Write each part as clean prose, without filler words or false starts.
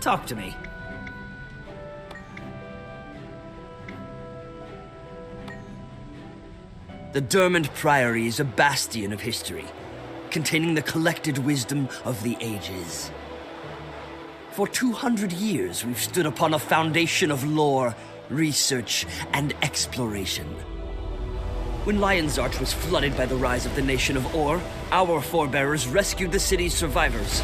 Talk to me. The Dermond Priory is a bastion of history, containing the collected wisdom of the ages. For 200 years, we've stood upon a foundation of lore, research, and exploration. When Lion's Arch was flooded by the rise of the nation of Or, our forebears rescued the city's survivors.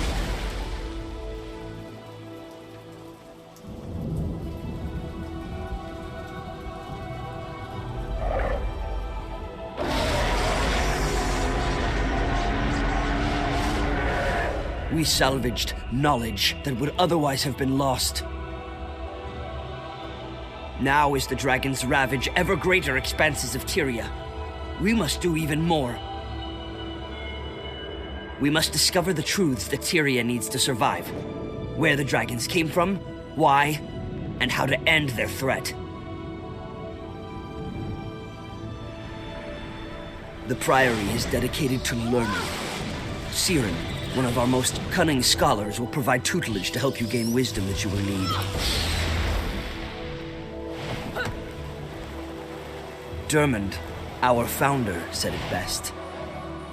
We salvaged knowledge that would otherwise have been lost. Now, as the dragons ravage ever greater expanses of Tyria, we must do even more. We must discover the truths that Tyria needs to survive. Where the dragons came from, why, and how to end their threat. The Priory is dedicated to learning. Siren, one of our most cunning scholars, will provide tutelage to help you gain wisdom that you will need. Dermond, our founder, said it best.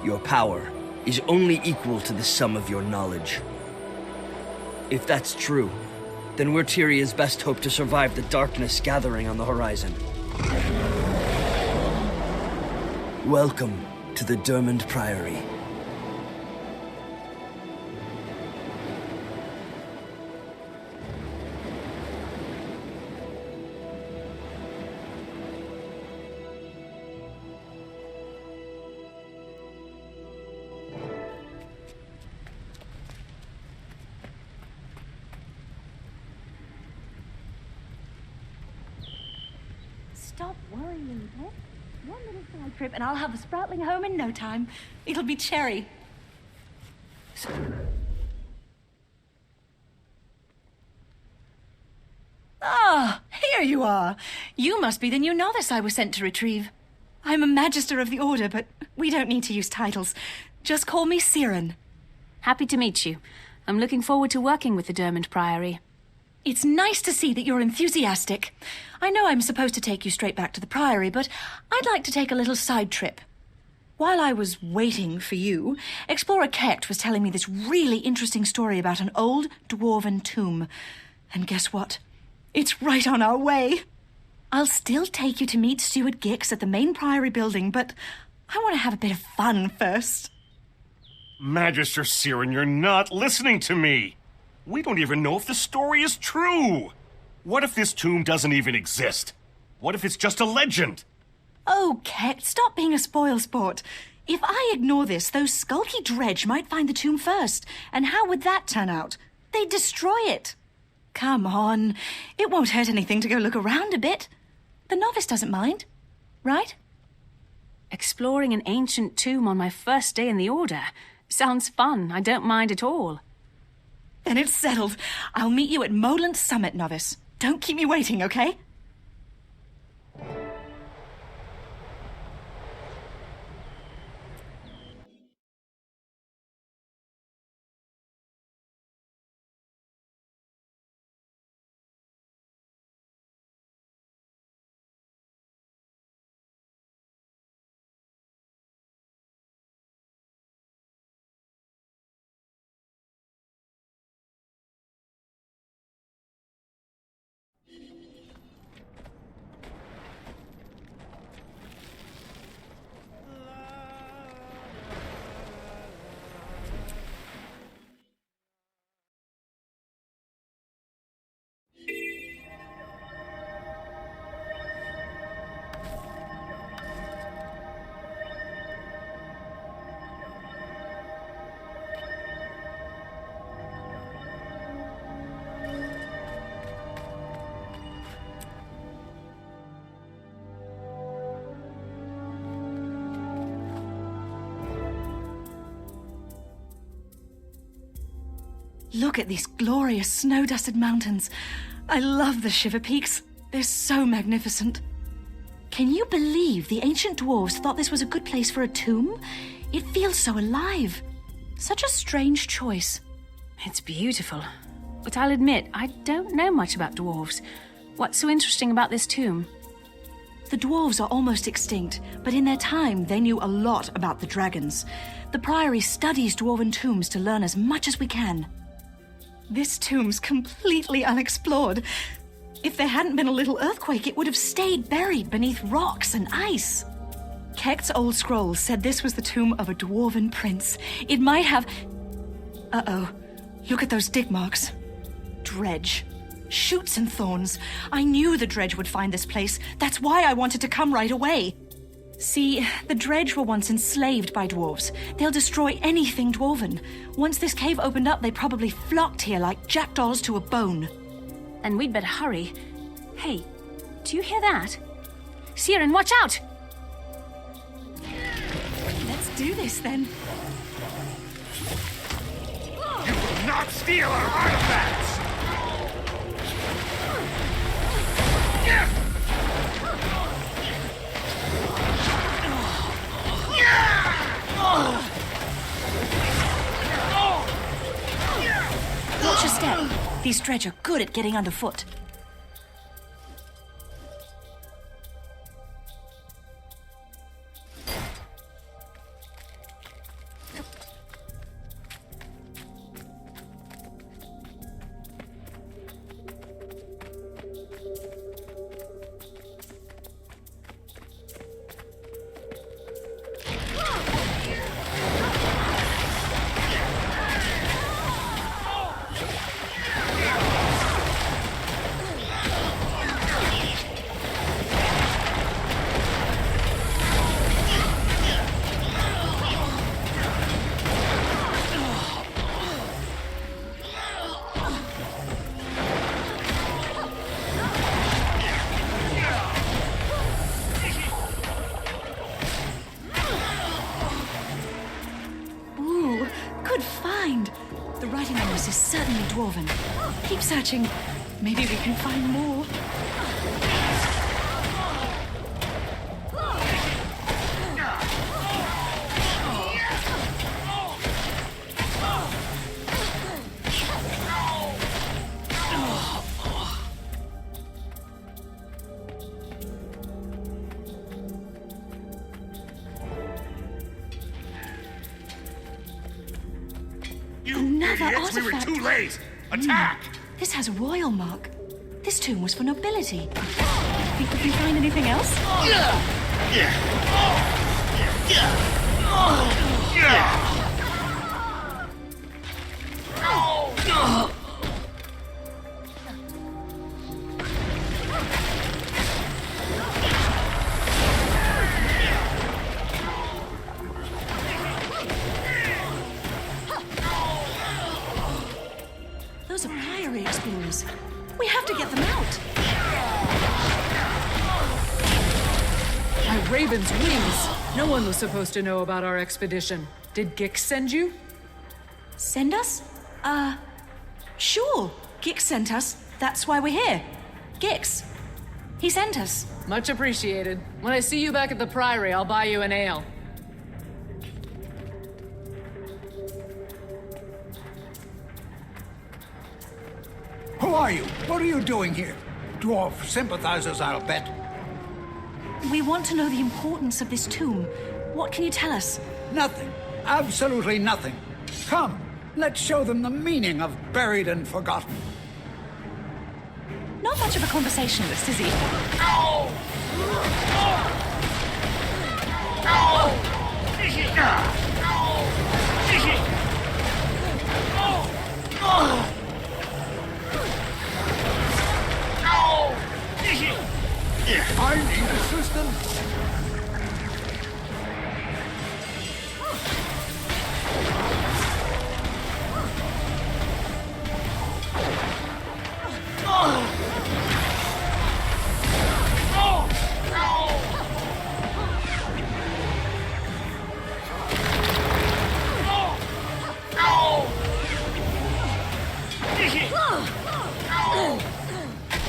Your power is only equal to the sum of your knowledge. If that's true, then we're Tyria's best hope to survive the darkness gathering on the horizon. Welcome to the Dermond Priory. Stop worrying, Pet. One little side trip and I'll have a sprouting home in no time. It'll be cherry. Ah, here you are. You must be the new novice I was sent to retrieve. I'm a Magister of the Order, but we don't need to use titles. Just call me Siren. Happy to meet you. I'm looking forward to working with the Dermond Priory. It's nice to see that you're enthusiastic. I know I'm supposed to take you straight back to the Priory, but I'd like to take a little side trip. While I was waiting for you, Explorer Kecht was telling me this really interesting story about an old dwarven tomb. And guess what? It's right on our way. I'll still take you to meet Steward Gix at the main Priory building, but I want to have a bit of fun first. Magister Siren, you're not listening to me. We don't even know if the story is true. What if this tomb doesn't even exist? What if it's just a legend? Oh, Kecht, stop being a spoilsport. If I ignore this, those skulky dredge might find the tomb first. And how would that turn out? They'd destroy it. Come on. It won't hurt anything to go look around a bit. The novice doesn't mind, right? Exploring an ancient tomb on my first day in the Order. Sounds fun. I don't mind at all. Then it's settled. I'll meet you at Moland Summit, novice. Don't keep me waiting, okay? Look at these glorious snow-dusted mountains. I love the Shiver Peaks. They're so magnificent. Can you believe the ancient dwarves thought this was a good place for a tomb? It feels so alive. Such a strange choice. It's beautiful. but I'll admit I don't know much about dwarves. What's so interesting about this tomb? The dwarves are almost extinct, but in their time they knew a lot about the dragons. The Priory studies dwarven tombs to learn as much as we can. This tomb's completely unexplored. If there hadn't been a little earthquake, it would have stayed buried beneath rocks and ice. Kekt's old scroll said this was the tomb of a dwarven prince. It might have... Uh-oh. Look at those dig marks. Dredge. Shoots and thorns. I knew the dredge would find this place. That's why I wanted to come right away. See, the dredge were once enslaved by dwarves. They'll destroy anything dwarven. Once this cave opened up, they probably flocked here like jackdaws to a bone. Then we'd better hurry. Hey, do you hear that? Siren, watch out! Let's do this then. You will not steal our artifacts! Watch your step. These dredge are good at getting underfoot. The writing on this is certainly dwarven. Keep searching. Maybe we can find more. Another Idiots, we were artifact. too late! Attack! This has a royal mark. This tomb was for nobility. Think we can find anything else? Those are Priory explorers. We have to get them out. My raven's wings! No one was supposed to know about our expedition. Did Gix send you? Send us? Sure. Gix sent us. That's why we're here. Gix. He sent us. Much appreciated. When I see you back at the Priory, I'll buy you an ale. Who are you? What are you doing here? Dwarf sympathizers, I'll bet. We want to know the importance of this tomb. What can you tell us? Nothing. Absolutely nothing. Come, let's show them the meaning of buried and forgotten. Not much of a conversationalist, is he? I need assistance.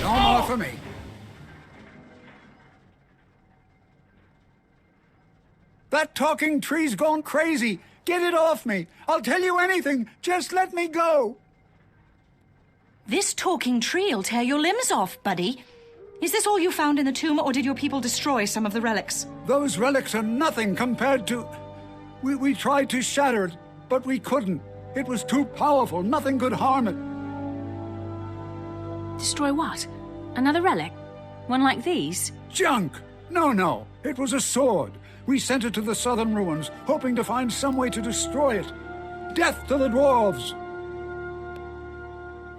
No more for me. That talking tree's gone crazy. Get it off me. I'll tell you anything. Just let me go. This talking tree'll tear your limbs off, buddy. Is this all you found in the tomb, or did your people destroy some of the relics? Those relics are nothing compared to... We tried to shatter it, but we couldn't. It was too powerful. Nothing could harm it. Destroy what? Another relic? One like these? Junk! No. It was a sword. We sent it to the southern ruins, hoping to find some way to destroy it. Death to the dwarves!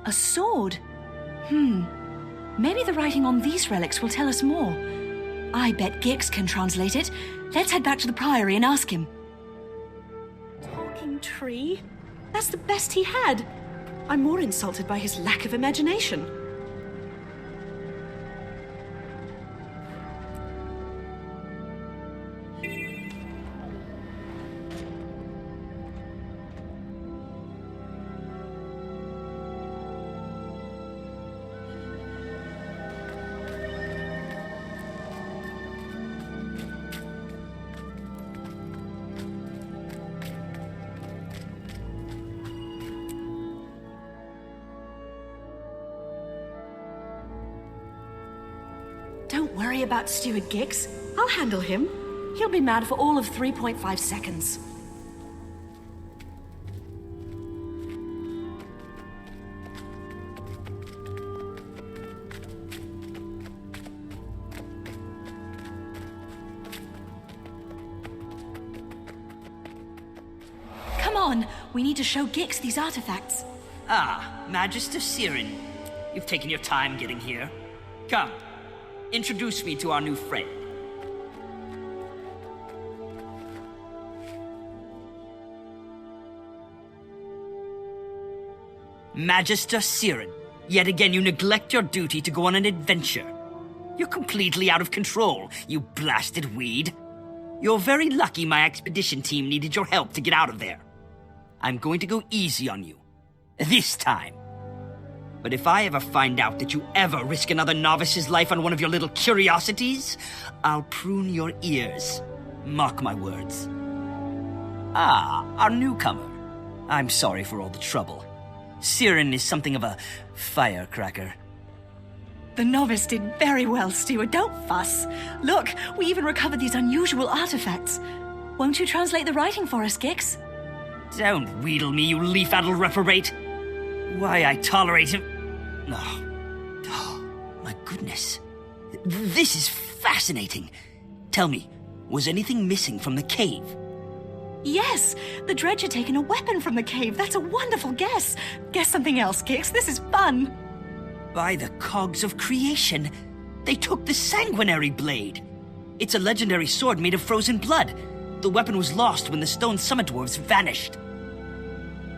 A sword? Maybe the writing on these relics will tell us more. I bet Gix can translate it. Let's head back to the Priory and ask him. Talking tree? That's the best he had. I'm more insulted by his lack of imagination. Don't worry about Steward Gix. I'll handle him. He'll be mad for all of 3.5 seconds. Come on, we need to show Gix these artifacts. Ah, Magister Siren. You've taken your time getting here. Come, introduce me to our new friend. Magister Siren, yet again you neglect your duty to go on an adventure. You're completely out of control, you blasted weed. You're very lucky my expedition team needed your help to get out of there. I'm going to go easy on you. This time. But if I ever find out that you ever risk another novice's life on one of your little curiosities, I'll prune your ears. Mark my words. Ah, our newcomer. I'm sorry for all the trouble. Siren is something of a firecracker. The novice did very well, Steward. Don't fuss. Look, we even recovered these unusual artifacts. Won't you translate the writing for us, Gix? Don't wheedle me, you leaf-addled reprobate. Why I tolerate him... Oh, my goodness. This is fascinating. Tell me, was anything missing from the cave? Yes, the dredge had taken a weapon from the cave. That's a wonderful guess. Guess something else, Gix. This is fun. By the cogs of creation, they took the sanguinary blade. It's a legendary sword made of frozen blood. The weapon was lost when the stone summit dwarves vanished.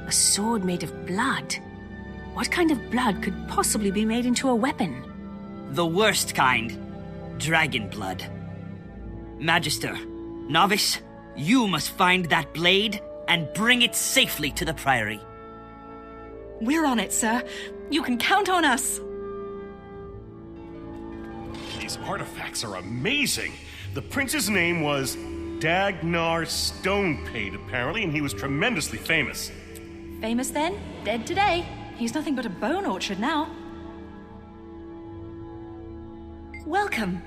A sword made of blood? What kind of blood could possibly be made into a weapon? The worst kind. Dragon blood. Magister, novice, you must find that blade and bring it safely to the Priory. We're on it, sir. You can count on us. These artifacts are amazing. The prince's name was Dagnar Stonepate, apparently, and he was tremendously famous. Famous then, dead today. He's nothing but a bone orchard now. Welcome.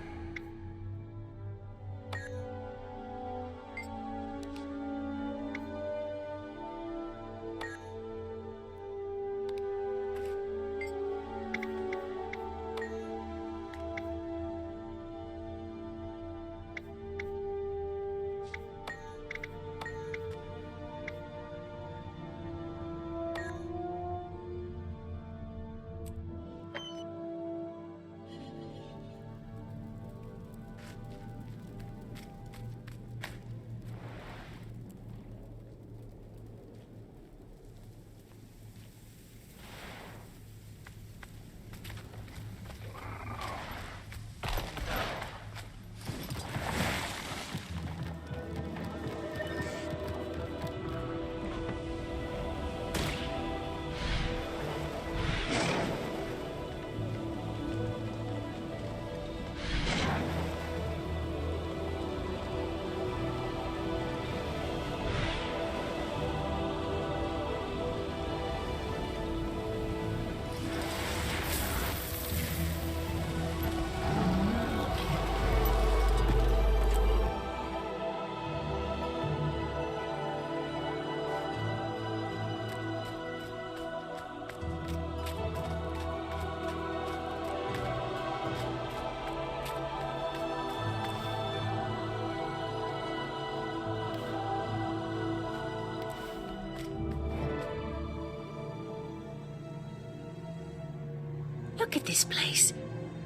Look at this place.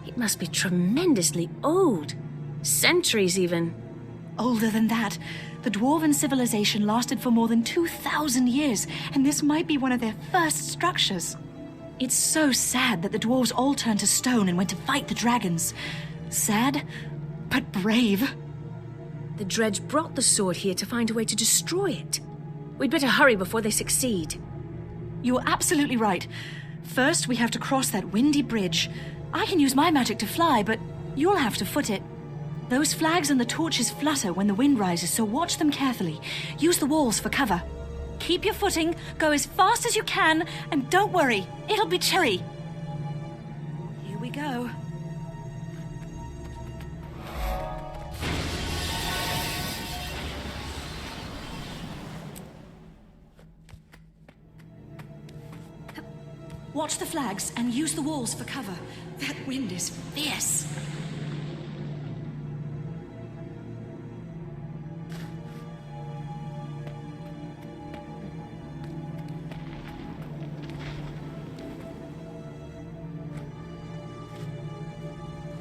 It must be tremendously old. Centuries, even. Older than that. The Dwarven civilization lasted for more than 2,000 years, and this might be one of their first structures. It's so sad that the dwarves all turned to stone and went to fight the dragons. Sad, but brave. The dredge brought the sword here to find a way to destroy it. We'd better hurry before they succeed. You're absolutely right. First, we have to cross that windy bridge. I can use my magic to fly, but you'll have to foot it. Those flags and the torches flutter when the wind rises, so watch them carefully. Use the walls for cover. Keep your footing, go as fast as you can, and don't worry, it'll be chilly. Here we go. Watch the flags and use the walls for cover. That wind is fierce.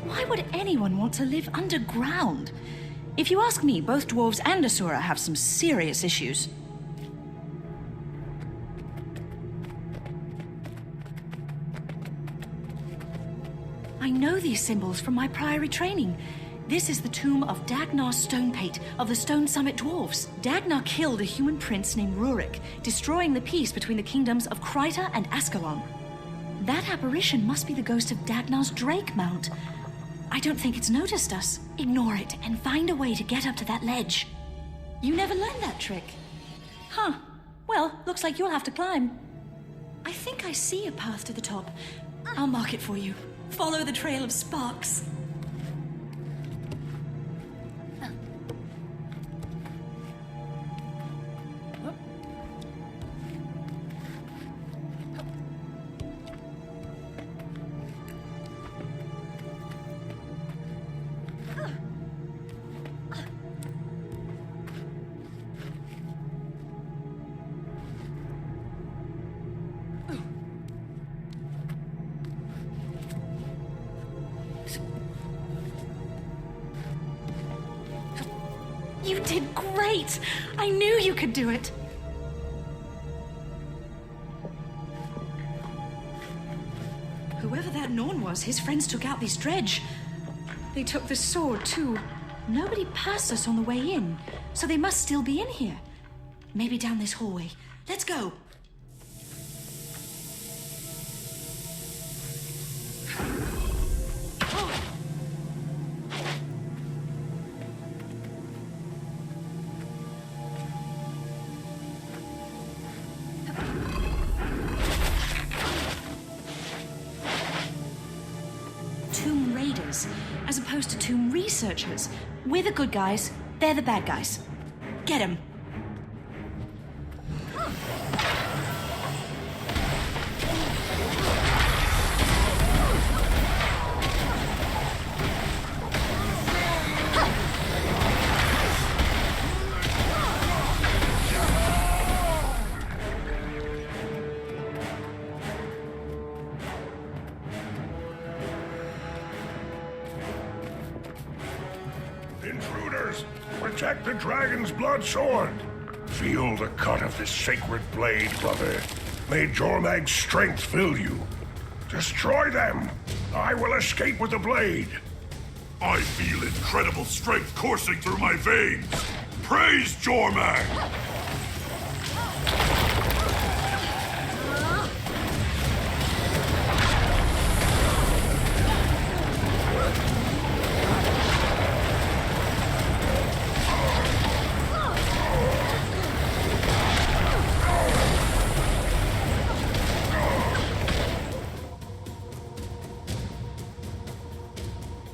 Why would anyone want to live underground? If you ask me, both dwarves and Asura have some serious issues. I know these symbols from my priory training. This is the tomb of Dagnar Stonepate of the Stone Summit Dwarves. Dagnar killed a human prince named Rurik, destroying the peace between the kingdoms of Kryta and Ascalon. That apparition must be the ghost of Dagnar's Drake Mount. I don't think it's noticed us. Ignore it and find a way to get up to that ledge. You never learned that trick. Huh. Well, looks like you'll have to climb. I think I see a path to the top. I'll mark it for you. Follow the trail of sparks. You did great! I knew you could do it! Whoever that Norn was, his friends took out this dredge. They took the sword, too. Nobody passed us on the way in, so they must still be in here. Maybe down this hallway. Let's go! Tomb raiders, as opposed to tomb researchers. We're the good guys, they're the bad guys. Get 'em. Intruders! Protect the dragon's blood sword! Feel the cut of this sacred blade, brother. May Jormag's strength fill you. Destroy them! I will escape with the blade! I feel incredible strength coursing through my veins! Praise Jormag!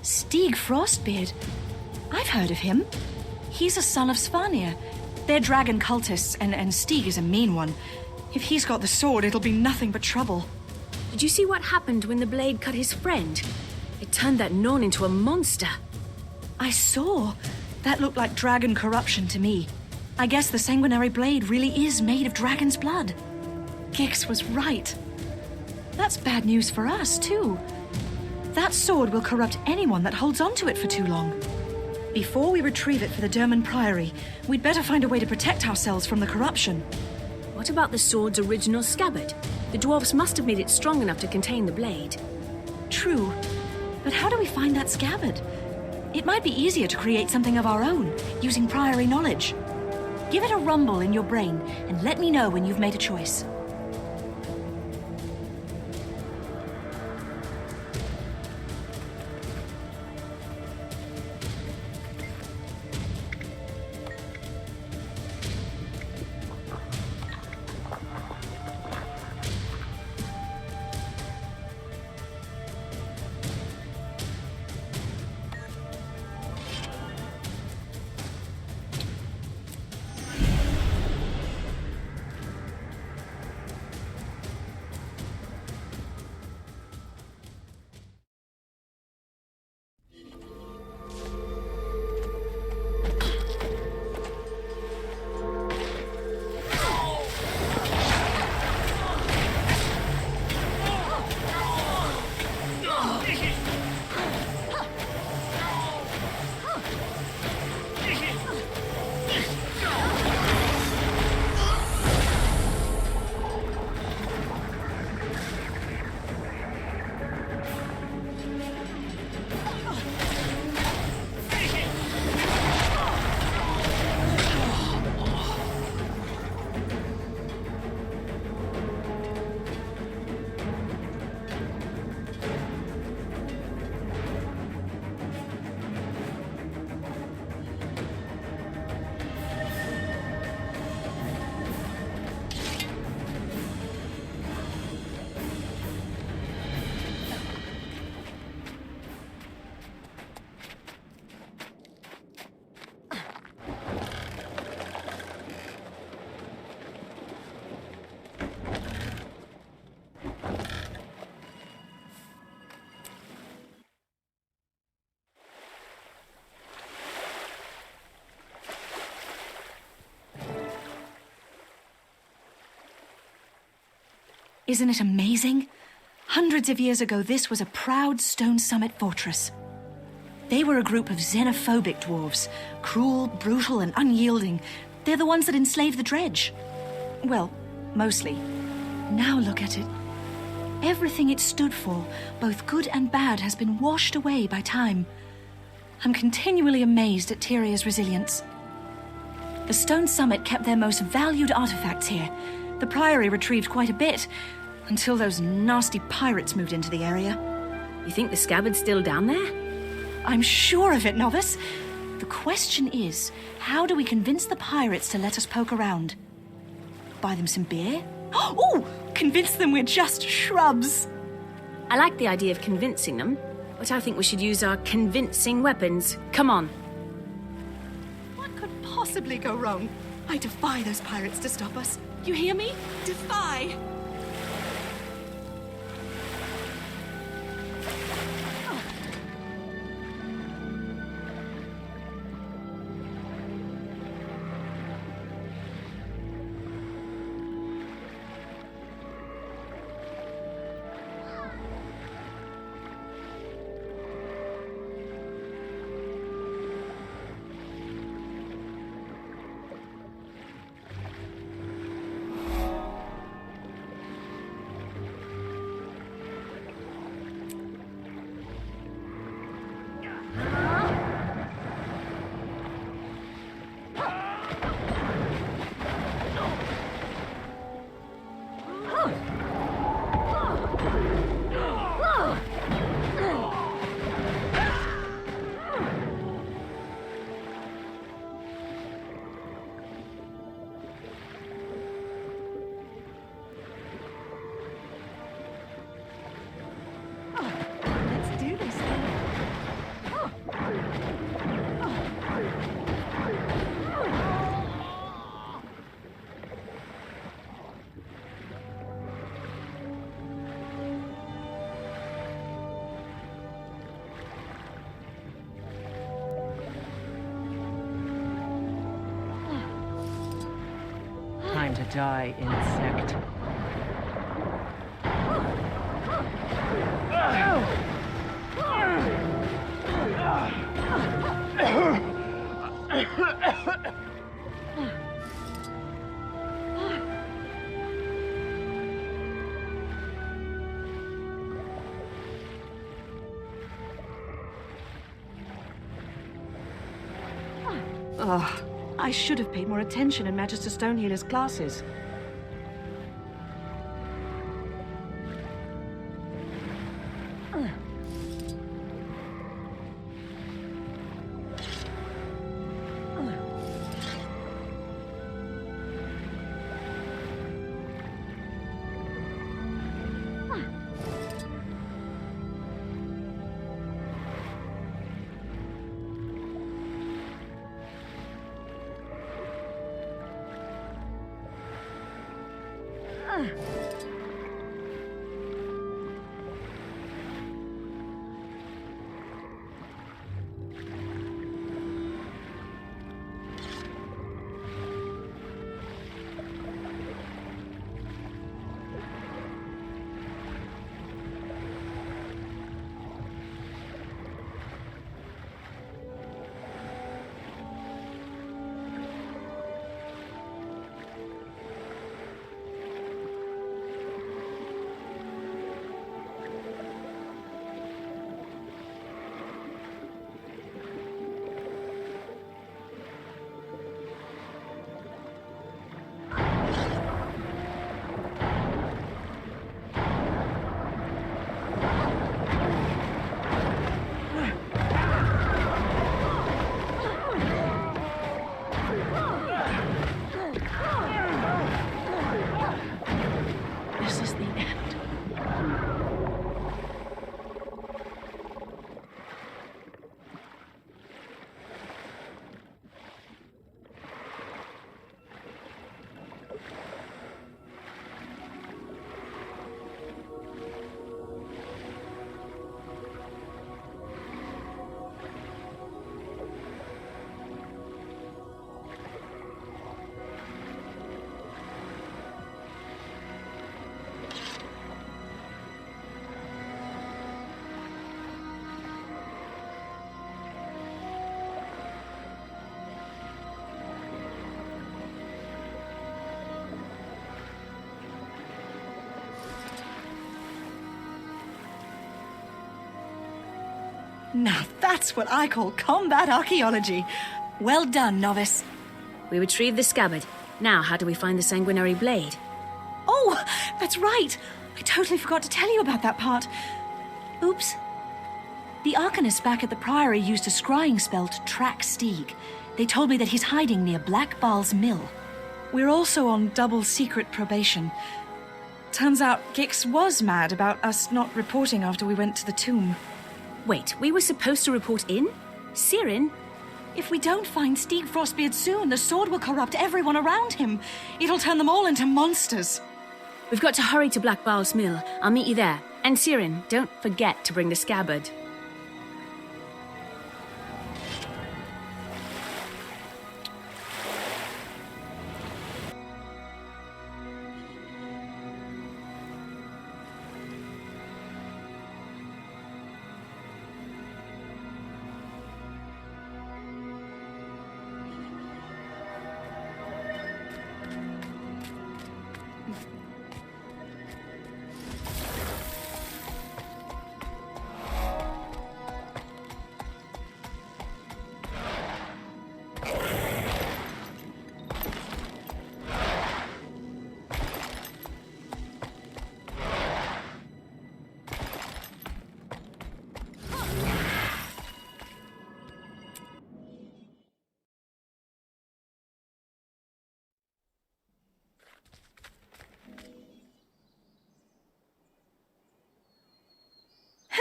Stig Frostbeard. I've heard of him. He's a son of Svanir. They're dragon cultists, and Stig is a mean one. If he's got the sword, it'll be nothing but trouble. Did you see what happened when the blade cut his friend? It turned that Norn into a monster. I saw. That looked like dragon corruption to me. I guess the sanguinary blade really is made of dragon's blood. Gix was right. That's bad news for us, too. That sword will corrupt anyone that holds onto it for too long. Before we retrieve it for the Derman Priory, we'd better find a way to protect ourselves from the corruption. What about the sword's original scabbard? The dwarves must have made it strong enough to contain the blade. True. But how do we find that scabbard? It might be easier to create something of our own, using Priory knowledge. Give it a rumble in your brain, and let me know when you've made a choice. Isn't it amazing? Hundreds of years ago, this was a proud stone summit fortress. They were a group of xenophobic dwarves, cruel, brutal, and unyielding. They're the ones that enslaved the dredge. Well, mostly. Now look at it. Everything it stood for, both good and bad, has been washed away by time. I'm continually amazed at Tyria's resilience. The stone summit kept their most valued artifacts here. The Priory retrieved quite a bit, until those nasty pirates moved into the area. You think the scabbard's still down there? I'm sure of it, novice. The question is, how do we convince the pirates to let us poke around? Buy them some beer? Oh, convince them we're just shrubs. I like the idea of convincing them, but I think we should use our convincing weapons. Come on. What could possibly go wrong? I defy those pirates to stop us. You hear me? Defy! Time to die, insect. Ugh, I should have paid more attention in Magister Stonehealer's classes. Now that's what I call combat archaeology. Well done, novice. We retrieved the scabbard. Now, how do we find the sanguinary blade? Oh, that's right. I totally forgot to tell you about that part. Oops. The Arcanists back at the Priory used a scrying spell to track Stieg. They told me that he's hiding near Black Baal's mill. We're also on double secret probation. Turns out Gix was mad about us not reporting after we went to the tomb. Wait, we were supposed to report in? Sirin? If we don't find Stieg Frostbeard soon, the sword will corrupt everyone around him. It'll turn them all into monsters. We've got to hurry to Black Baal's mill. I'll meet you there. And Sirin, don't forget to bring the scabbard.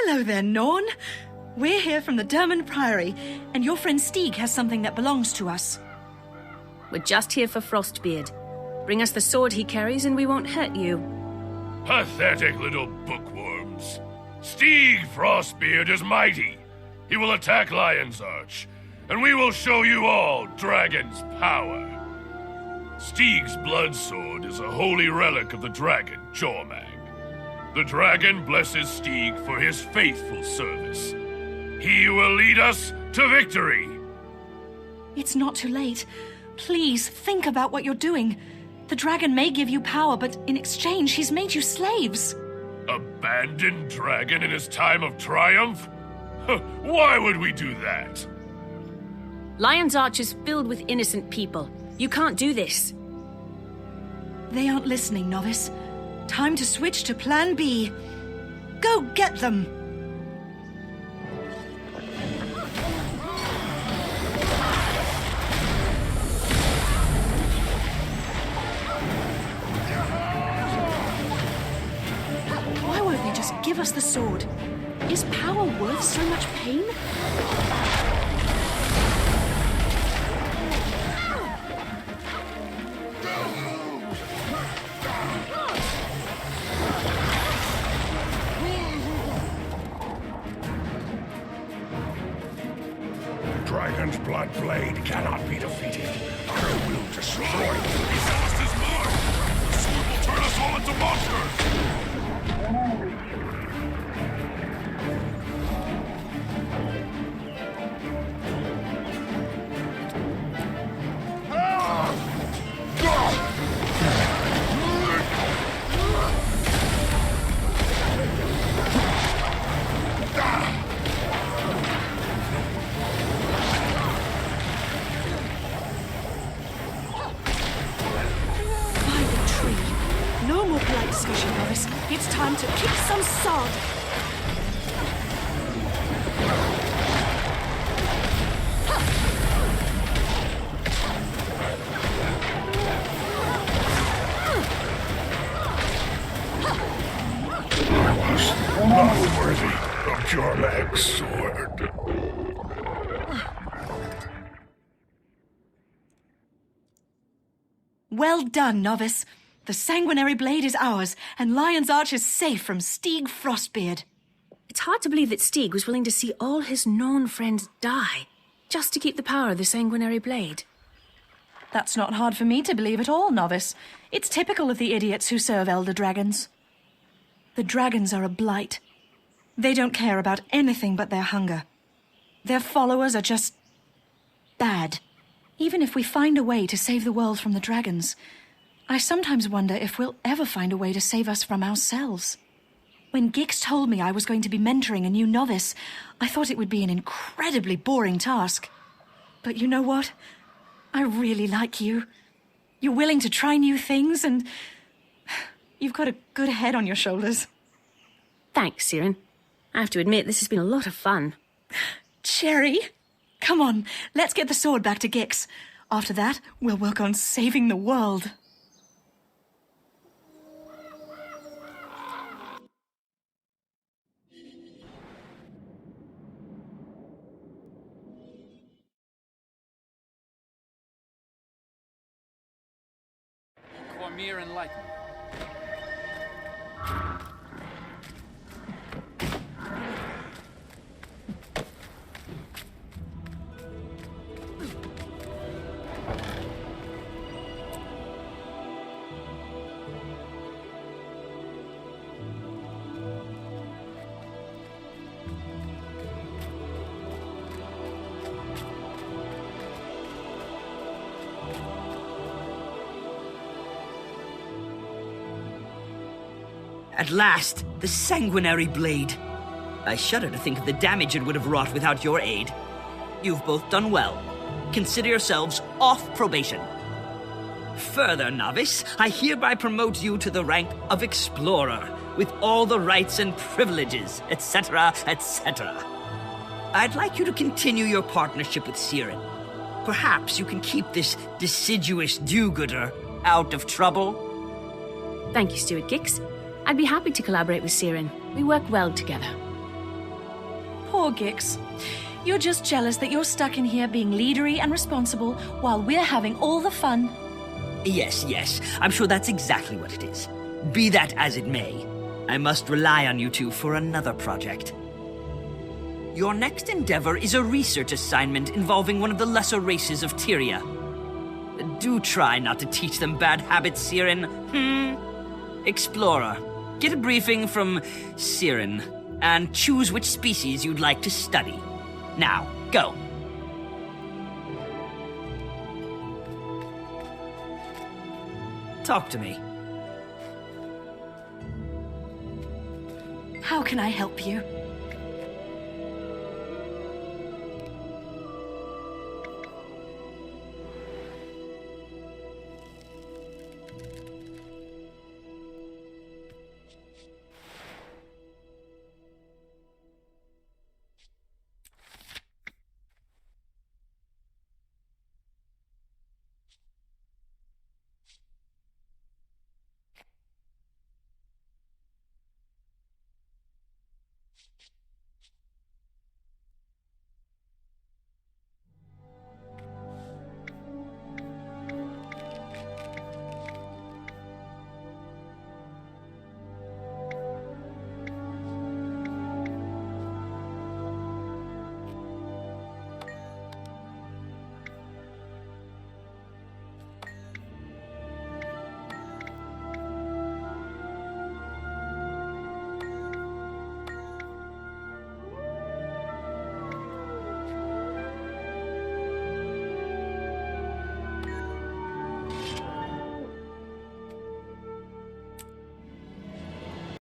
Hello there, Norn. We're here from the Derman Priory, and your friend Stieg has something that belongs to us. We're just here for Frostbeard. Bring us the sword he carries and we won't hurt you. Pathetic little bookworms. Stieg Frostbeard is mighty. He will attack Lion's Arch, and we will show you all Dragon's power. Stieg's blood sword is a holy relic of the dragon, Jormag. The dragon blesses Stieg for his faithful service. He will lead us to victory. It's not too late. Please, think about what you're doing. The dragon may give you power, but in exchange, he's made you slaves. Abandoned dragon in his time of triumph? Why would we do that? Lion's Arch is filled with innocent people. You can't do this. They aren't listening, Novice. Time to switch to Plan B. Go get them! Why won't they just give us the sword? Is power worth so much pain? Dragon's blood blade cannot be defeated. I will destroy you. He's lost his mark! The sword will turn us all into monsters! By the tree. No more polite discussion, Norris. It's time to kick some sod. I was not worthy of Jormag's sword. Well done, Novice. The sanguinary blade is ours, and Lion's Arch is safe from Stieg Frostbeard. It's hard to believe that Stieg was willing to see all his known friends die, just to keep the power of the sanguinary blade. That's not hard for me to believe at all, Novice. It's typical of the idiots who serve Elder Dragons. The dragons are a blight. They don't care about anything but their hunger. Their followers are just bad. Even if we find a way to save the world from the dragons, I sometimes wonder if we'll ever find a way to save us from ourselves. When Gix told me I was going to be mentoring a new novice, I thought it would be an incredibly boring task. But you know what? I really like you. You're willing to try new things, and you've got a good head on your shoulders. Thanks, Siren. I have to admit, this has been a lot of fun. Cherry, come on, let's get the sword back to Gix. After that, we'll work on saving the world. Cormir Enlightened. At last, the sanguinary blade. I shudder to think of the damage it would have wrought without your aid. You've both done well. Consider yourselves off probation. Further, novice, I hereby promote you to the rank of explorer, with all the rights and privileges, etc., etc. I'd like you to continue your partnership with Siren. Perhaps you can keep this deciduous do-gooder out of trouble. Thank you, Stuart Gix. I'd be happy to collaborate with Siren. We work well together. Poor Gix. You're just jealous that you're stuck in here being leadery and responsible while we're having all the fun. Yes, yes. I'm sure that's exactly what it is. Be that as it may, I must rely on you two for another project. Your next endeavor is a research assignment involving one of the lesser races of Tyria. Do try not to teach them bad habits, Siren. Explorer, get a briefing from Siren, and choose which species you'd like to study. Now, go. Talk to me. How can I help you?